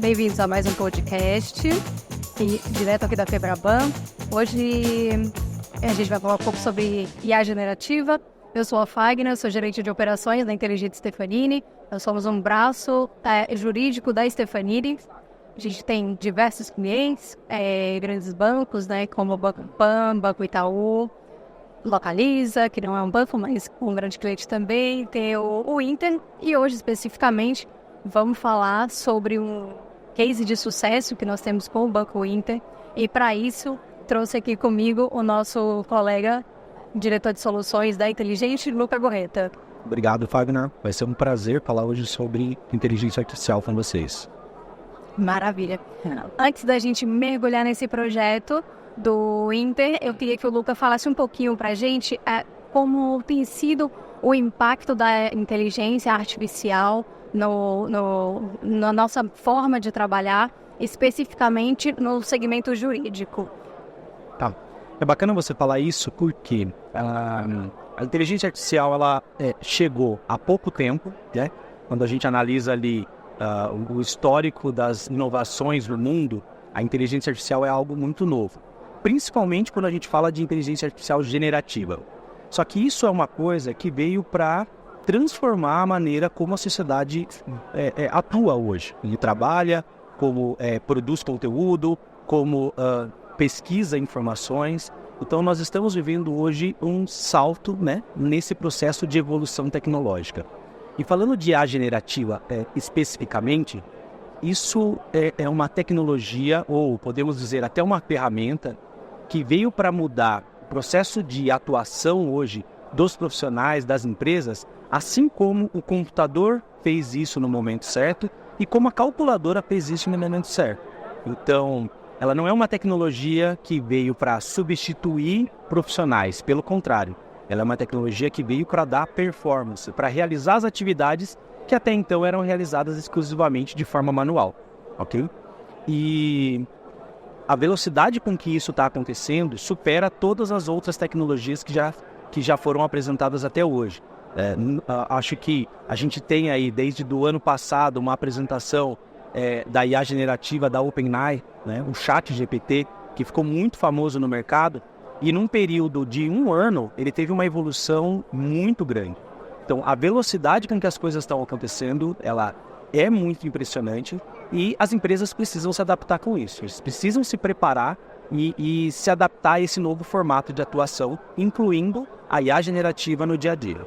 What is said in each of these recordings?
bem-vindos a mais um podcast, direto aqui da Febraban. Hoje a gente vai falar um pouco sobre IA generativa. Eu sou a Fagner, sou gerente de operações da Inteligente Stefanini. Nós somos um braço jurídico da Stefanini. A gente tem diversos clientes, grandes bancos, né, como o Banco Pan, Banco Itaú, Localiza, que não é um banco, mas um grande cliente também. Tem o Inter, e hoje especificamente vamos falar sobre um case de sucesso que nós temos com o Banco Inter. E para isso, trouxe aqui comigo o nosso colega, diretor de soluções da Inteligente, Luca Gorreta. Obrigado, Fagner. Vai ser um prazer falar hoje sobre inteligência artificial com vocês. Maravilha. Antes da gente mergulhar nesse projeto do Inter, eu queria que o Luca falasse um pouquinho para a gente como tem sido o impacto da inteligência artificial na nossa forma de trabalhar, especificamente no segmento jurídico. Tá. É bacana você falar isso porque a inteligência artificial ela chegou há pouco tempo, né? Quando a gente analisa ali o histórico das inovações no mundo, a inteligência artificial é algo muito novo, principalmente quando a gente fala de inteligência artificial generativa. Só que isso é uma coisa que veio para transformar a maneira como a sociedade atua hoje. Ele trabalha, como produz conteúdo, como pesquisa informações. Então nós estamos vivendo hoje um salto, né, nesse processo de evolução tecnológica. E falando de IA generativa especificamente, isso é uma tecnologia, ou podemos dizer até uma ferramenta, que veio para mudar o processo de atuação hoje dos profissionais, das empresas, assim como o computador fez isso no momento certo e como a calculadora fez isso no momento certo. Então, ela não é uma tecnologia que veio para substituir profissionais, pelo contrário. Ela é uma tecnologia que veio para dar performance, para realizar as atividades que até então eram realizadas exclusivamente de forma manual, ok? E a velocidade com que isso está acontecendo supera todas as outras tecnologias que já foram apresentadas até hoje. Acho que a gente tem aí, desde o ano passado, uma apresentação da IA generativa da OpenAI, né, o ChatGPT, que ficou muito famoso no mercado. E num período de 1 ano, ele teve uma evolução muito grande. Então, a velocidade com que as coisas estão acontecendo, ela é muito impressionante e as empresas precisam se adaptar com isso. Eles precisam se preparar e se adaptar a esse novo formato de atuação, incluindo a IA generativa no dia a dia.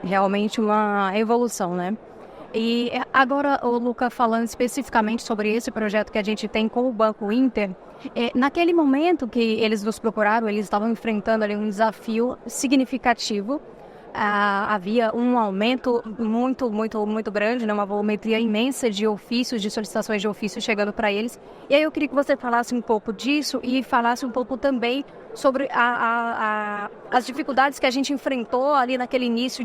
Realmente uma evolução, né? E agora, o Luca, falando especificamente sobre esse projeto que a gente tem com o Banco Inter, naquele momento que eles nos procuraram, eles estavam enfrentando ali um desafio significativo. Havia um aumento muito grande, né? Uma volumetria imensa de ofícios, de solicitações de ofícios chegando para eles. E aí eu queria que você falasse um pouco disso e falasse um pouco também sobre as dificuldades que a gente enfrentou ali naquele início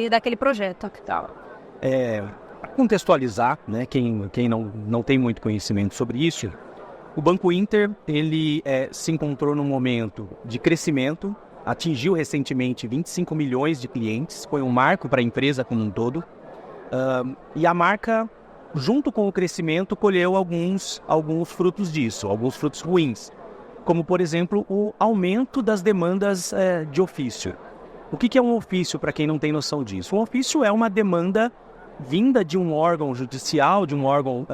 daquele projeto. Para contextualizar, né, quem não tem muito conhecimento sobre isso, o Banco Inter ele se encontrou num momento de crescimento, atingiu recentemente 25 milhões de clientes, foi um marco para a empresa como um todo, e a marca, junto com o crescimento, colheu alguns frutos disso, alguns frutos ruins, como, por exemplo, o aumento das demandas de ofício. O que é um ofício, para quem não tem noção disso? Um ofício é uma demanda vinda de um órgão judicial, de um órgão,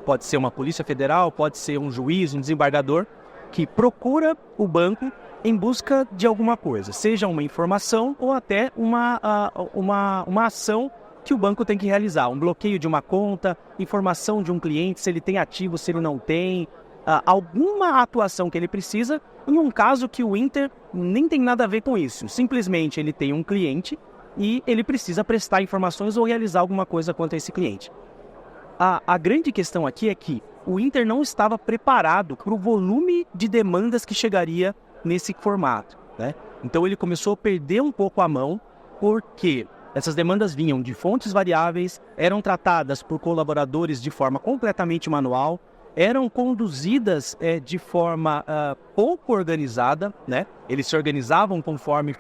pode ser uma polícia federal, pode ser um juiz, um desembargador, que procura o banco em busca de alguma coisa, seja uma informação ou até uma ação que o banco tem que realizar, um bloqueio de uma conta, informação de um cliente, se ele tem ativo, se ele não tem, alguma atuação que ele precisa, em um caso que o Inter nem tem nada a ver com isso, simplesmente ele tem um cliente e ele precisa prestar informações ou realizar alguma coisa quanto a esse cliente. A grande questão aqui é que o Inter não estava preparado para o volume de demandas que chegaria nesse formato, né? Então ele começou a perder um pouco a mão, porque essas demandas vinham de fontes variáveis, eram tratadas por colaboradores de forma completamente manual, eram conduzidas de forma pouco organizada, né? Eles se organizavam conforme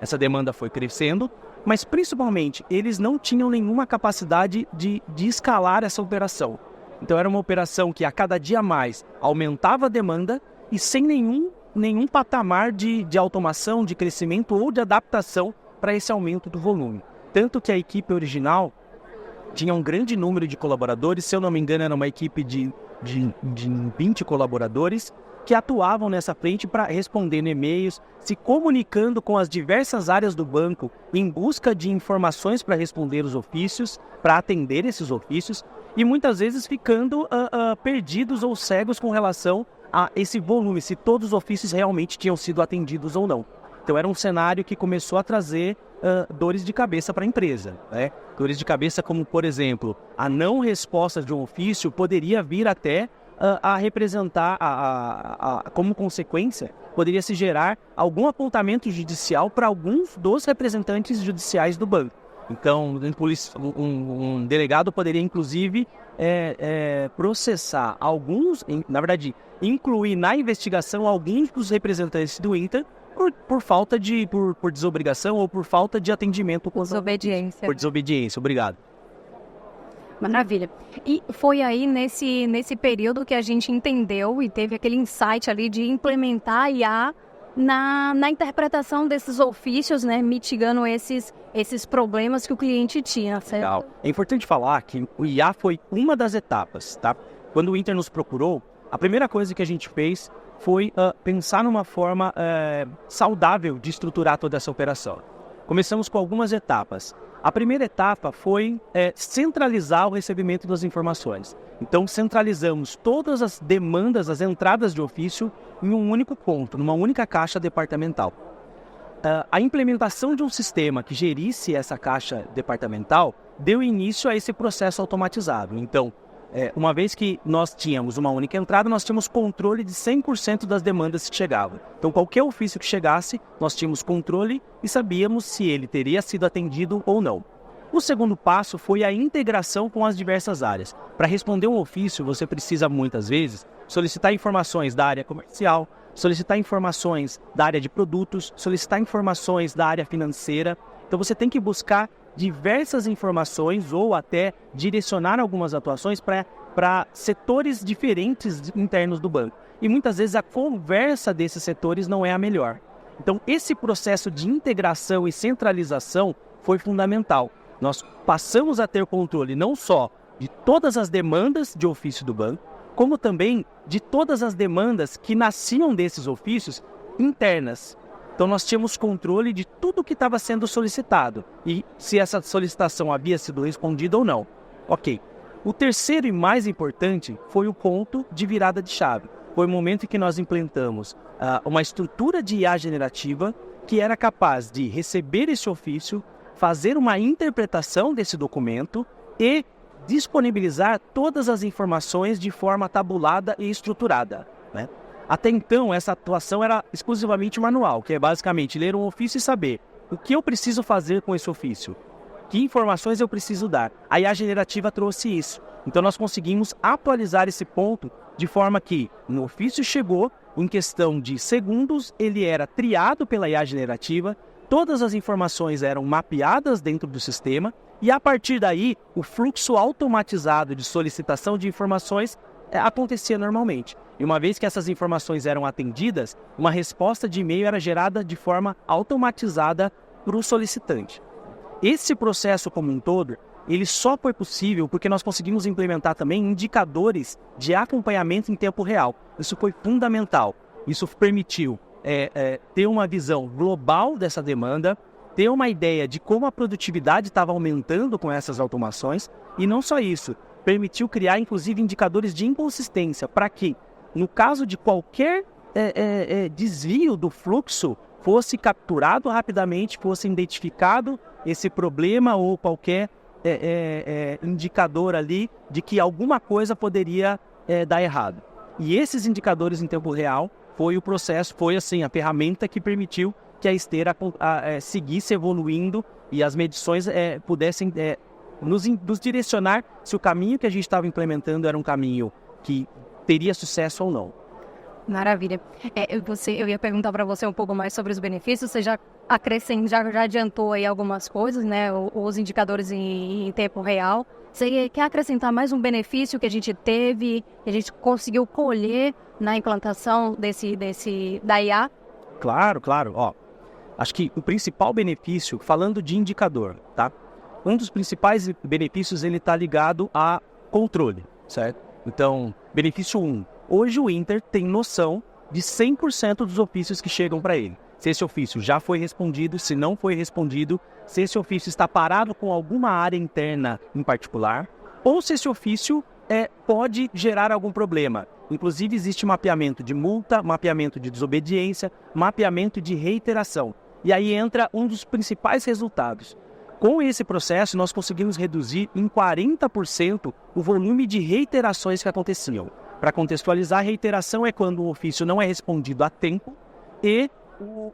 essa demanda foi crescendo, mas principalmente eles não tinham nenhuma capacidade de escalar essa operação. Então era uma operação que a cada dia mais aumentava a demanda e sem nenhum patamar de automação, de crescimento ou de adaptação para esse aumento do volume. Tanto que a equipe original tinha um grande número de colaboradores, se eu não me engano era uma equipe de 20 colaboradores, que atuavam nessa frente para responder e-mails, se comunicando com as diversas áreas do banco em busca de informações para responder os ofícios, para atender esses ofícios, e muitas vezes ficando perdidos ou cegos com relação a esse volume, se todos os ofícios realmente tinham sido atendidos ou não. Então era um cenário que começou a trazer dores de cabeça para a empresa, né? Dores de cabeça como, por exemplo, a não resposta de um ofício poderia vir até a representar, como consequência, poderia se gerar algum apontamento judicial para alguns dos representantes judiciais do banco. Então, um delegado poderia, inclusive, processar alguns, na verdade, incluir na investigação alguns dos representantes do Inter por falta de, por desobrigação ou por falta de atendimento. Desobediência. Por desobediência, obrigado. Maravilha. E foi aí nesse período que a gente entendeu e teve aquele insight ali de implementar a IA na interpretação desses ofícios, né, mitigando esses problemas que o cliente tinha, certo? Legal. É importante falar que o IA foi uma das etapas, tá? Quando o Inter nos procurou, a primeira coisa que a gente fez foi pensar numa forma saudável de estruturar toda essa operação. Começamos com algumas etapas. A primeira etapa foi centralizar o recebimento das informações. Então, centralizamos todas as demandas, as entradas de ofício em um único ponto, numa única caixa departamental. A implementação de um sistema que gerisse essa caixa departamental deu início a esse processo automatizado. Então, uma vez que nós tínhamos uma única entrada, nós tínhamos controle de 100% das demandas que chegavam. Então, qualquer ofício que chegasse, nós tínhamos controle e sabíamos se ele teria sido atendido ou não. O segundo passo foi a integração com as diversas áreas. Para responder um ofício, você precisa, muitas vezes, solicitar informações da área comercial, solicitar informações da área de produtos, solicitar informações da área financeira. Então, você tem que buscar diversas informações ou até direcionar algumas atuações para setores diferentes internos do banco. E muitas vezes a conversa desses setores não é a melhor. Então, esse processo de integração e centralização foi fundamental. Nós passamos a ter controle não só de todas as demandas de ofício do banco, como também de todas as demandas que nasciam desses ofícios internas. Então, nós tínhamos controle de tudo que estava sendo solicitado e se essa solicitação havia sido respondida ou não. Ok. O terceiro e mais importante foi o ponto de virada de chave. Foi o momento em que nós implantamos uma estrutura de IA generativa que era capaz de receber esse ofício, fazer uma interpretação desse documento e disponibilizar todas as informações de forma tabulada e estruturada, né? Até então, essa atuação era exclusivamente manual, que é basicamente ler um ofício e saber o que eu preciso fazer com esse ofício, que informações eu preciso dar. A IA generativa trouxe isso. Então, nós conseguimos atualizar esse ponto de forma que, no ofício chegou, em questão de segundos, ele era triado pela IA generativa, todas as informações eram mapeadas dentro do sistema e, a partir daí, o fluxo automatizado de solicitação de informações acontecia normalmente. E uma vez que essas informações eram atendidas, uma resposta de e-mail era gerada de forma automatizada para o solicitante. Esse processo como um todo, ele só foi possível porque nós conseguimos implementar também indicadores de acompanhamento em tempo real. Isso foi fundamental. Isso permitiu ter uma visão global dessa demanda, ter uma ideia de como a produtividade estava aumentando com essas automações e não só isso, permitiu criar inclusive indicadores de inconsistência para que, no caso de qualquer desvio do fluxo, fosse capturado rapidamente, fosse identificado esse problema ou qualquer indicador ali de que alguma coisa poderia dar errado. E esses indicadores em tempo real foi o processo, foi assim, a ferramenta que permitiu que a esteira seguisse evoluindo e as medições pudessem nos direcionar se o caminho que a gente estava implementando era um caminho que teria sucesso ou não. Maravilha. Eu ia perguntar para você um pouco mais sobre os benefícios. Você já adiantou aí algumas coisas, né? Os indicadores em tempo real. Você quer acrescentar mais um benefício que a gente teve, que a gente conseguiu colher na implantação da IA? Claro, claro. Ó, acho que o principal benefício, falando de indicador, tá? Um dos principais benefícios, ele está ligado a controle, certo? Então, benefício 1. Hoje o Inter tem noção de 100% dos ofícios que chegam para ele. Se esse ofício já foi respondido, se não foi respondido, se esse ofício está parado com alguma área interna em particular, ou se esse ofício pode gerar algum problema. Inclusive, existe mapeamento de multa, mapeamento de desobediência, mapeamento de reiteração. E aí entra um dos principais resultados. Com esse processo, nós conseguimos reduzir em 40% o volume de reiterações que aconteciam. Para contextualizar, a reiteração é quando o ofício não é respondido a tempo e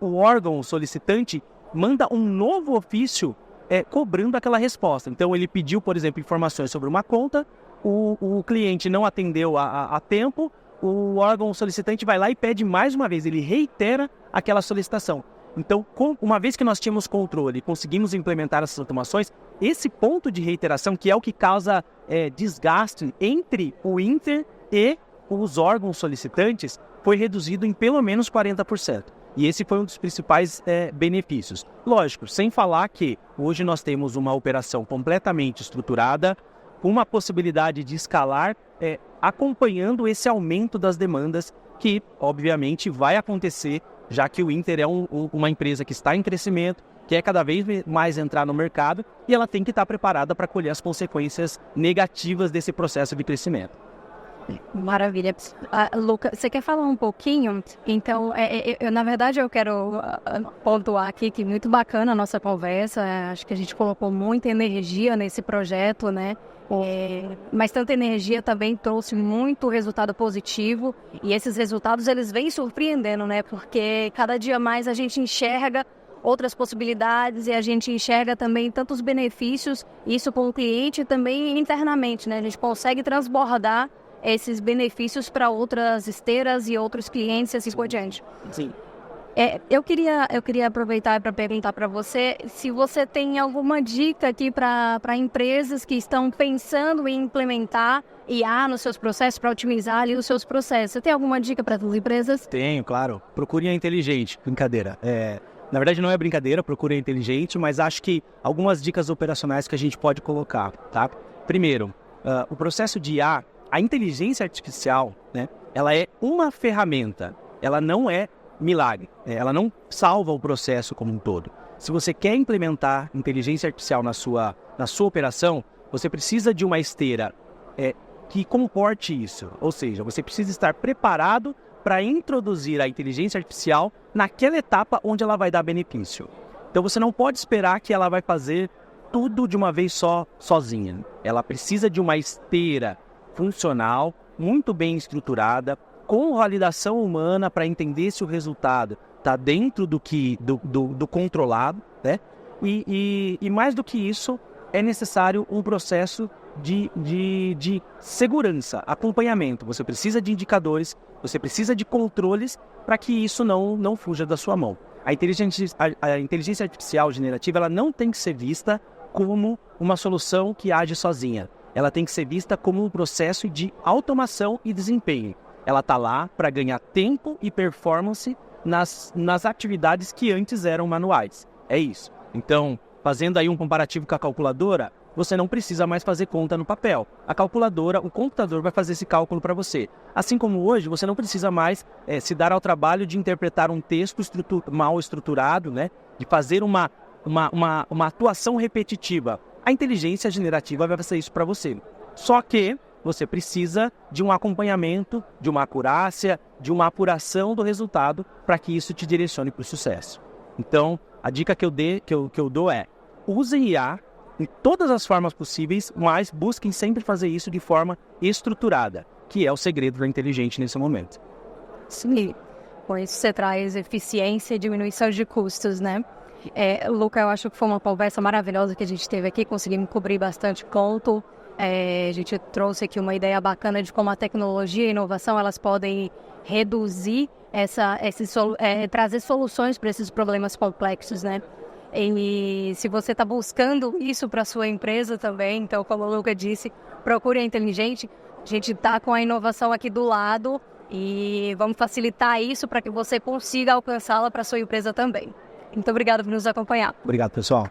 o órgão solicitante manda um novo ofício cobrando aquela resposta. Então, ele pediu, por exemplo, informações sobre uma conta, o cliente não atendeu a tempo, o órgão solicitante vai lá e pede mais uma vez, ele reitera aquela solicitação. Então, uma vez que nós tínhamos controle e conseguimos implementar essas automações, esse ponto de reiteração, que é o que causa desgaste entre o Inter e os órgãos solicitantes, foi reduzido em pelo menos 40%. E esse foi um dos principais benefícios. Lógico, sem falar que hoje nós temos uma operação completamente estruturada, com uma possibilidade de escalar, acompanhando esse aumento das demandas que, obviamente, vai acontecer, já que o Inter é uma empresa que está em crescimento, quer cada vez mais entrar no mercado e ela tem que estar preparada para colher as consequências negativas desse processo de crescimento. Maravilha. Luca, você quer falar um pouquinho? Então, na verdade, eu quero pontuar aqui que muito bacana a nossa conversa. Acho que a gente colocou muita energia nesse projeto, né? Mas tanta energia também trouxe muito resultado positivo. E esses resultados, eles vêm surpreendendo, né? Porque cada dia mais a gente enxerga outras possibilidades e a gente enxerga também tantos benefícios, isso com o cliente e também internamente, né? A gente consegue transbordar esses benefícios para outras esteiras e outros clientes e assim por diante. Sim. Eu queria aproveitar para perguntar para você se você tem alguma dica aqui para empresas que estão pensando em implementar IA nos seus processos, para otimizar ali os seus processos. Você tem alguma dica para as empresas? Tenho, claro. Procure a inteligente. Brincadeira. Na verdade, não é brincadeira, procure a inteligente, mas acho que algumas dicas operacionais que a gente pode colocar, tá? Primeiro, o processo de IA, a inteligência artificial, né, ela é uma ferramenta, ela não é milagre, ela não salva o processo como um todo. Se você quer implementar inteligência artificial na sua operação, você precisa de uma esteira que comporte isso, ou seja, você precisa estar preparado para introduzir a inteligência artificial naquela etapa onde ela vai dar benefício. Então você não pode esperar que ela vai fazer tudo de uma vez só, sozinha. Ela precisa de uma esteira funcional, muito bem estruturada, com validação humana para entender se o resultado está dentro do controlado, né? E mais do que isso, é necessário um processo de segurança, acompanhamento. Você precisa de indicadores, você precisa de controles para que isso não fuja da sua mão. A inteligência artificial generativa, ela não tem que ser vista como uma solução que age sozinha. Ela tem que ser vista como um processo de automação e desempenho. Ela está lá para ganhar tempo e performance nas atividades que antes eram manuais. É isso. Então, fazendo aí um comparativo com a calculadora, você não precisa mais fazer conta no papel. A calculadora, o computador vai fazer esse cálculo para você. Assim como hoje, você não precisa mais se dar ao trabalho de interpretar um texto mal estruturado, né? De fazer uma atuação repetitiva. A inteligência generativa vai fazer isso para você. Só que você precisa de um acompanhamento, de uma acurácia, de uma apuração do resultado para que isso te direcione para o sucesso. Então, a dica que eu dou é: usem IA em todas as formas possíveis, mas busquem sempre fazer isso de forma estruturada, que é o segredo da inteligente nesse momento. Sim, com isso você traz eficiência e diminuição de custos, né? Luca, eu acho que foi uma conversa maravilhosa que a gente teve aqui, conseguimos cobrir bastante ponto. A gente trouxe aqui uma ideia bacana de como a tecnologia e a inovação elas podem reduzir trazer soluções para esses problemas complexos, né? E se você está buscando isso para a sua empresa também, então, como o Luca disse, procure a Inteligente. A gente está com a inovação aqui do lado e vamos facilitar isso para que você consiga alcançá-la para a sua empresa também. Muito obrigada por nos acompanhar. Obrigado, pessoal.